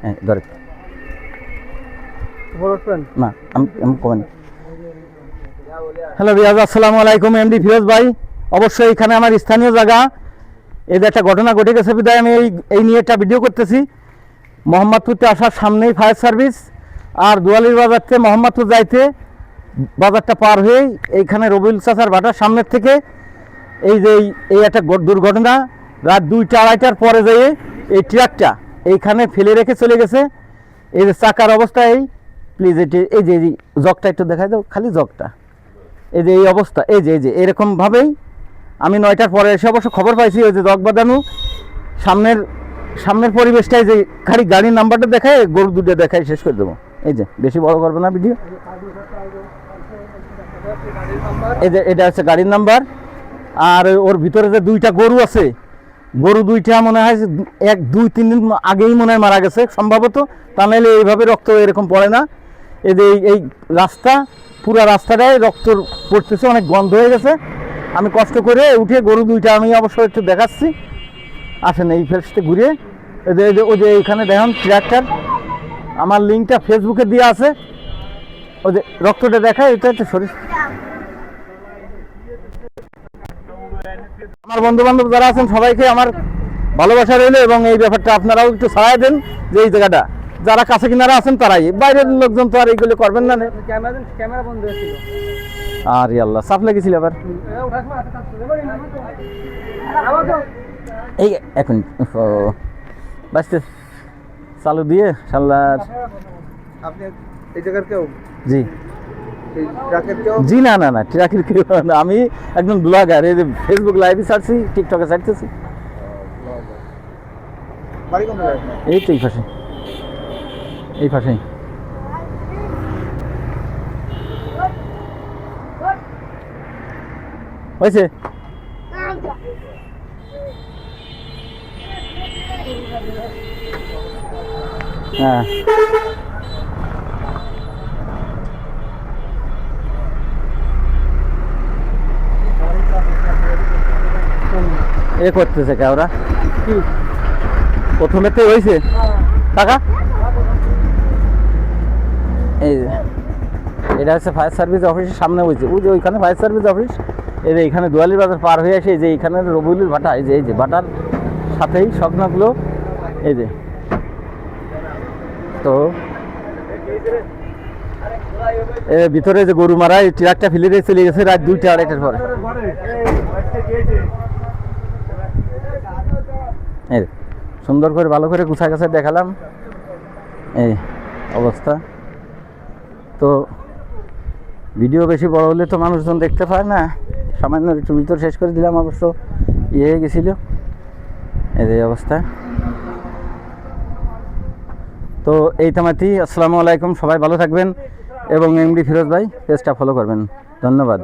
হ্যাঁ ধরে না আমি কমেন। হ্যালো রিয়াজ, আসসালামু আলাইকুম। এমডি ফিরোজ ভাই, অবশ্যই এখানে আমার স্থানীয় জায়গা। এই যে একটা ঘটনা ঘটে গেছে বিদায় আমি এই নিয়ে একটা ভিডিও করতেছি। মোহাম্মদপুরতে আসার সামনেই ফায়ার সার্ভিস, আর দুয়ালির বাজার থেকে মোহাম্মদপুর যাইতে বাজারটা পার হয়েই এইখানে রবিউল চাচার ভাটার সামনের থেকে এই যে এই একটা দুর্ঘটনা। রাত 2টা 2:30টার পরে যেয়ে এই ট্রাকটা এইখানে ফেলে রেখে চলে গেছে। এই যে চাকার অবস্থা এই, প্লিজ এটি এই যে জগটা একটু দেখাই দাও, খালি জগটা এই যে এই অবস্থা, এই যে এরকমভাবেই আমি 9টার পরে এসে অবশ্য খবর পাইছি। ওই যে জগ বাঁধানো সামনের পরিবেশটাই যে খালি গাড়ির নাম্বারটা দেখায়, গরু দুটো দেখায় শেষ করে দেবো। এই যে বেশি বড় করবো না ভিডিও। এই যে এটা হচ্ছে গাড়ির নাম্বার, আর ওর ভিতরে যে 2টা গরু আছে, গরু 2টা মনে হয় 1 2 3 দিন আগেই মনে হয় মারা গেছে সম্ভবত, তা নাহলে এইভাবে রক্ত এরকম পড়ে না। এই যে এই রাস্তা, পুরো রাস্তাটায় রক্ত পড়তেছে, অনেক গন্ধ হয়ে গেছে। আমি কষ্ট করে উঠে গরু 2টা আমি অবশ্য একটু দেখাচ্ছি, আসেন এই ফেসতে ঘুরে। ওই যে এইখানে দেখুন ট্র্যাক্টর, আমার লিঙ্কটা ফেসবুকে দেওয়া আছে। ওই যে রক্তটা দেখায়, এটা একটা শরীর। আমার বন্ধু বান্ধব যারা আছেন সবাইকে আমার ভালোবাসা রইল, এবং এই ব্যাপারটা আপনারাও একটু ছড়াই দেন যে এই জায়গাটা যারা কাছে কিনারা আছেন তারাই, বাইরের লোকজন তো আর এইগুলো করবেন না। ক্যামেরা বন্ধ হয়েছিল, আরে আল্লাহ চাপ লেগেছিল আবার। এই এখন বাঁচতে চালু দিয়ে সাল্লার আপনি এই জায়গার কেউ? জি জি না না না, ট্রাকের কেউ না, আমি একদম ব্লগার। এই যে ফেসবুক লাইভে ছাড়ছি, টিকটকে ছাড়তেছি। এই তো এই পাশে হয়েছে। হ্যাঁ এ করতেছে কে ওরা? প্রথমে তো হয়েছে টাকা। এই এটা হচ্ছে ফায়ার সার্ভিস অফিসের সামনে হয়েছে, ওই যে ওইখানে ফায়ার সার্ভিস অফিস। এই যে এইখানে দুয়ালির বাজার পার হয়ে আসে, এই যে এইখানে রবিউলের ভাটা, এই যে ভাটার সাথেই স্বপ্নগুলো। এই যে তো এর ভিতরে যে গরু মারা, এই ট্রাকটা ফেলে দিয়ে চলে গেছে রাত 2টা 2:30টার পরে। এই সুন্দর করে ভালো করে গুছা গাছা দেখালাম এই অবস্থা। তো ভিডিও বেশি বড় হলে তো মানুষজন দেখতে পায় না, সামান্য একটু ভিতর শেষ করে দিলাম, অবশ্য ইয়ে হয়ে গেছিলো এই অবস্থা। তো এই থামাতি, আসসালামু আলাইকুম, সবাই ভালো থাকবেন এবং এমডি ফিরোজ ভাই পেজটা ফলো করবেন। ধন্যবাদ।